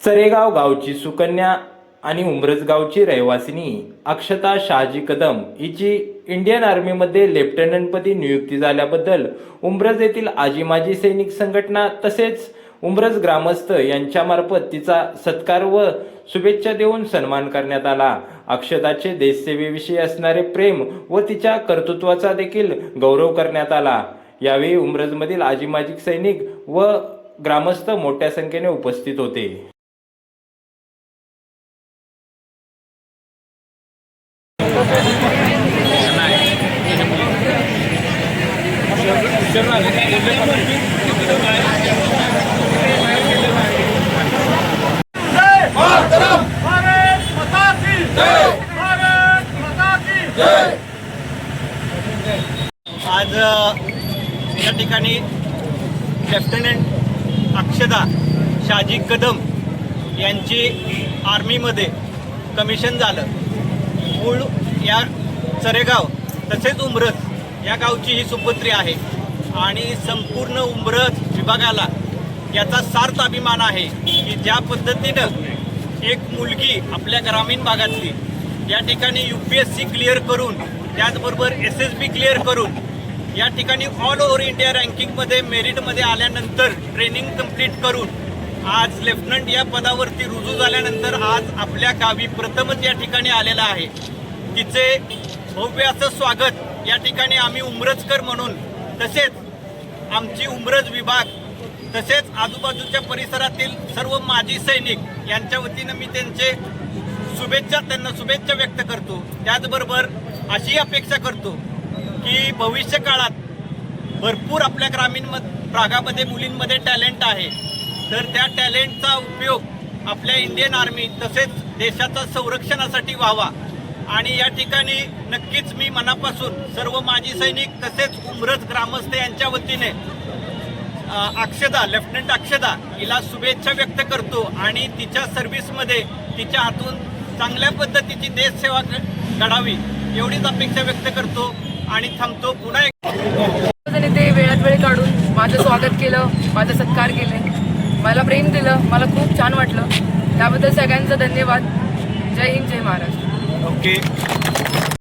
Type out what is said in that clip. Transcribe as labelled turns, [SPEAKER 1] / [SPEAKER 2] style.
[SPEAKER 1] चरेगाव गावची सुकन्या आणि उंब्रज गावची रहिवासिनी अक्षता शहाजी कदम हिची इंडियन आर्मीमध्ये लेफ्टनंटपदी नियुक्ती झाल्याबद्दल उंब्रज येथील आजी माजी सैनिक संघटना तसेच उंब्रज ग्रामस्थ यांच्यामार्फत तिचा सत्कार व शुभेच्छा देऊन सन्मान करण्यात आला। अक्षताचे देशसेवेविषयी असणारे प्रेम व तिच्या कर्तृत्वाचा देखील गौरव करण्यात आला। यावेळी उंब्रजमधील आजी माजी सैनिक व ग्रामस्थ मोठ्या संख्येने उपस्थित होते।
[SPEAKER 2] आज या ठिकाणी लेफ्टनंट अक्षता शहाजी कदम यांची आर्मीमध्ये कमिशन झालं। मूळ या चरेगाव तसेच उंब्रज या गावची ही सुपुत्री आहे आणि संपूर्ण उंब्रज विभागाला याचा सार्थ अभिमान आहे की ज्या पद्धतीनं एक मुलगी आपल्या ग्रामीण भागातली या ठिकाणी UPSC क्लिअर करून त्याचबरोबर SSB क्लिअर करून या ठिकाणी ऑल ओव्हर इंडिया रँकिंगमध्ये मेरिटमध्ये आल्यानंतर ट्रेनिंग कंप्लीट करून आज लेफ्टनंट या पदावरती रुजू झाल्यानंतर आज आपल्या गावी प्रथमच या ठिकाणी आलेला आहे। तिचे भव्य असं स्वागत या ठिकाणी आम्ही उंब्रजकर म्हणून तसेच आमची उंब्रज विभाग तसेच आजूबाजूच्या परिसरातील सर्व माजी सैनिक यांच्या वतीनं मी त्यांना शुभेच्छा व्यक्त करतो। त्याचबरोबर अशी अपेक्षा करतो की भविष्य काळात भरपूर आपल्या ग्रामीण भागामध्ये मुलींमध्ये टॅलेंट आहे, तर त्या टॅलेंटचा उपयोग आपल्या इंडियन आर्मी तसेच देशाच्या संरक्षणासाठी व्हावा। आणि या ठिकाणी नक्कीच मी मनापासून सर्व माजी सैनिक तसेच उंब्रज ग्रामस्थ यांच्या वतीने अक्षता लेफ्टनंट अक्षता हिला शुभेच्छा व्यक्त करतो आणि तिच्या सर्व्हिसमध्ये तिच्या हातून चांगल्या पद्धतीची देशसेवा घडावी एवढीच अपेक्षा व्यक्त करतो आणि थांबतो। पुन्हा
[SPEAKER 3] ते वेळात वेळ काढून माझं स्वागत केलं, माझं सत्कार केले, मला प्रेम दिलं, मला खूप छान वाटलं। त्याबद्दल सगळ्यांचा धन्यवाद। जय हिंद, जय महाराष्ट्र।
[SPEAKER 2] ओके।